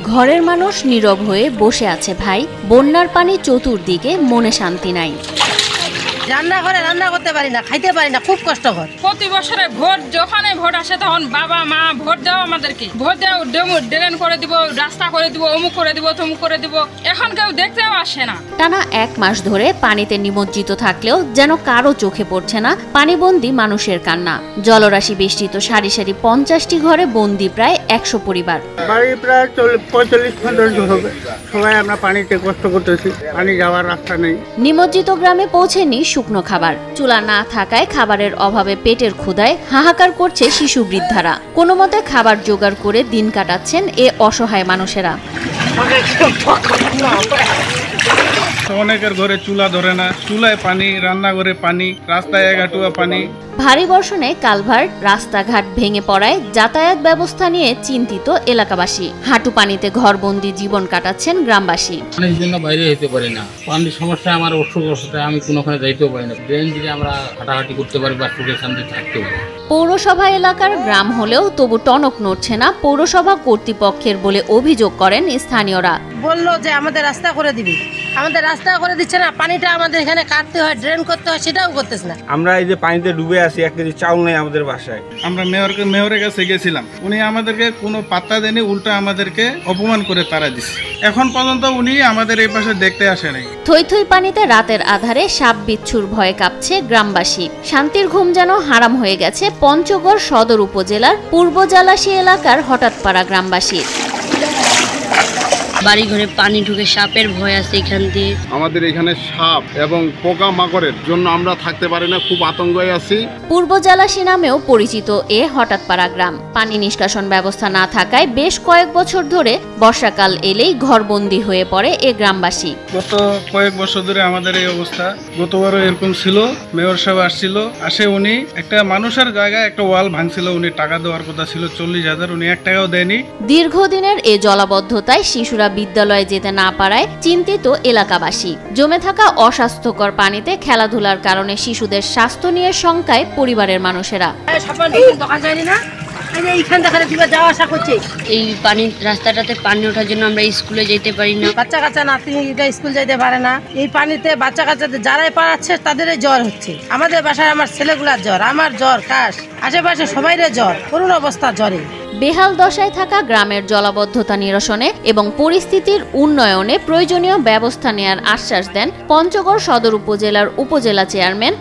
ঘরের মানুষ নীরব হয়ে বসে আছে ভাই। বন্যার পানি চতুর্দিকে, মনে শান্তি নাই। রান্না করে রান্না করতে পারি না, খাইতে পারি না, খুব কষ্টকর। প্রতি বছরে ভোট যখন ভোট আসে তখন বাবা মা ভোট দাও আমাদেরকে, ভোট দাও, ড্রেন করে দিব, রাস্তা করে দিব, অমুক করে দিব, তমুক করে দিব, এখন কেউ দেখতেও আসে না। টানা 1 মাস ধরে পানিতে নিমজ্জিত থাকলেও যেন কারো চোখে পড়ছে না পানিবন্দী মানুষের কান্না। জলরাশি বেষ্টিত সারি সারি 50টি ঘরে বন্দী প্রায় 100 পরিবার। বাড়ি প্রায় 45-50 হবে। সবাই আমরা পানিতে কষ্ট করতেছি, পানি যাওয়ার রাস্তা নেই। নিমজ্জিত গ্রামে পৌঁছেনি শুকনো খাবার। চুলা না থাকায় খাবারের অভাবে পেটের ক্ষুধায় হাহাকার করছে শিশু বৃদ্ধারা। কোনো মতে খাবার জোগাড় করে দিন কাটাচ্ছেন এ অসহায় মানুষেরা। অনেকের ঘরে চুলা ধরে না, চুলায় পানি, রান্নাঘরে পানি, রাস্তায় এগাটুয়া পানি। ভারী বর্ষণে কালভার্ট, রাস্তাঘাট ভেঙে পড়ায় যাতায়াত ব্যবস্থা নিয়ে চিন্তিত এলাকাবাসী। হাঁটু পানিতে ঘরবন্দি জীবন কাটাচ্ছেন গ্রামবাসী। পানির জন্য বাইরে যেতে পারি না, পানির সমস্যা, আমার অসুখ অবস্থায় আমি কোনোখানে যাইতেও পারি না। ড্রেন দিয়ে আমরা হাঁটাহাঁটি করতে পারি বা সুখে শান্তি থাকতেও পারি। পৌরসভা এলাকার গ্রাম হলেও তবু টনক নড়ছে না পৌরসভা কর্তৃপক্ষের বলে অভিযোগ করেন স্থানীয়রা। বললো যে আমাদের রাস্তা করে দিবি, আমাদের রাস্তা করে দিচ্ছে না, পানিটা আমাদের এখানে কাটতে হয়, ড্রেন করতে হয়, সেটাও করতেছে না। আমরা এই যে পানিতে ডুবে আছি, 1 কেজি চাউল নেই আমাদের বাসায়। আমরা মেয়রের কাছে গেছিলাম, উনি আমাদেরকে কোনো পাত্তা দেননি, উল্টা আমাদেরকে অপমান করে তারা দিচ্ছে। এখন পর্যন্ত উনি আমাদের এই পাশে দেখতে আসে নাই। থই থই পানিতে রাতের আধারে সাপ বিচ্ছুর ভয়ে কাঁপছে গ্রামবাসী। শান্তির ঘুম যেন হারাম হয়ে গেছে পঞ্চগড় সদর উপজেলার পূর্ব জালাশী এলাকার হঠাৎপাড়া গ্রামবাসীর। বাড়ি ঘরে পানি ঢুকে, সাপের ভয় আছে এখান দিয়ে। আমাদের এখানে সাপ এবং পোকা মাকড়ের জন্য আমরা থাকতে পারি না, খুব আতঙ্কে আছি। পূর্ব জালাশী নামেও পরিচিত এ হঠাৎপাড়া গ্রাম। পানি নিষ্কাশন ব্যবস্থা না থাকায় বেশ কয়েক বছর ধরে বর্ষাকাল এলেই ঘরবন্দি হয়ে পড়ে এ গ্রামবাসী। গত কয়েক বছর ধরে আমাদের এই অবস্থা। গতবারও এরকম ছিল, মেয়র সাহেব আসে, উনি একটা মানুষের জায়গায় একটা ওয়াল ভাঙছিল, উনি টাকা দেওয়ার কথা ছিল 40,000, উনি 1 টাকাও দেয়নি। দীর্ঘদিনের এ জলাবদ্ধতায় শিশুরা বিদ্যালয়ে যেতে না পারায় চিন্তিত এলাকাবাসী। জমে থাকা অস্বাস্থ্যকর পানিতে খেলাধুলার কারণে শিশুদের স্বাস্থ্য নিয়ে শঙ্কায় পরিবারের মানুষেরা। যাওয়া আসা করছে, এই পানির রাস্তাটাতে পানি ওঠার জন্য আমরা স্কুলে যেতে পারি না। বাচ্চা কাচ্চা নাতিনিরা স্কুল যাইতে পারে না। এই পানিতে বাচ্চা কাচ্চাদের যারাই পারাচ্ছে তাদেরই জ্বর হচ্ছে। আমাদের বাসায় আমার ছেলেগুলার জ্বর, আমার জ্বর, কাশ, আশেপাশে সবাইরে জ্বর, করুণ অবস্থা জ্বরে। বেহাল দশায় থাকা গ্রামের জলাবদ্ধতা নিরসনে এবং পরিস্থিতির উন্নয়নে প্রয়োজনীয় ব্যবস্থা নেয়ার আশ্বাস দেন পঞ্চগড় সদর উপজেলার উপজেলা চেয়ারম্যান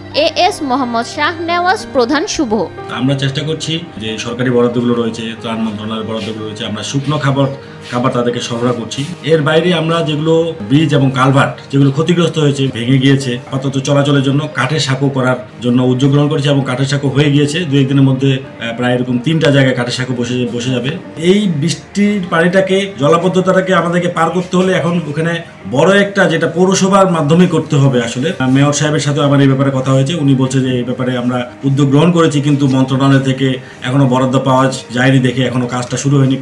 এস মোহাম্মদ শাহ নেওয়াজ প্রধান শুভ। আমরা চেষ্টা করছি যে সরকারি বরাদ্দগুলো রয়েছে, ত্রাণ মন্ত্রণালয়ের বরাদ্দগুলো রয়েছে, আমরা শুকনো খাবার তাদেরকে সরবরাহ করছি। এর বাইরে আমরা যেগুলো ব্রিজ এবং কালভার্ট যেগুলো ক্ষতিগ্রস্ত হয়েছে, ভেঙে গিয়েছে, আপাতত চলাচলের জন্য কাঠের সাঁকো করার জন্য উদ্যোগ গ্রহণ করেছি এবং কাঠের সাঁকো হয়ে গিয়েছে। 2-1 দিনের মধ্যে প্রায় এরকম 3টা জায়গায় কাঠের সাঁকো বসে যাবে। এই বৃষ্টির পানিটাকে, জলাবদ্ধতাটাকে আমাদেরকে পার করতে হলে এখন ওখানে বড় একটা, যেটা পৌরসভার মাধ্যমে করতে হবে। আসলে মেয়র সাহেবের সাথে আমার এই ব্যাপারে কথা হয়েছে, উনি বলছে যে এই ব্যাপারে আমরা উদ্যোগ গ্রহণ করেছি, কিন্তু মন্ত্রণালয় থেকে এখনো বরাদ্দ পাওয়া যায়নি দেখে এখনো কাজটা শুরু হয়নি।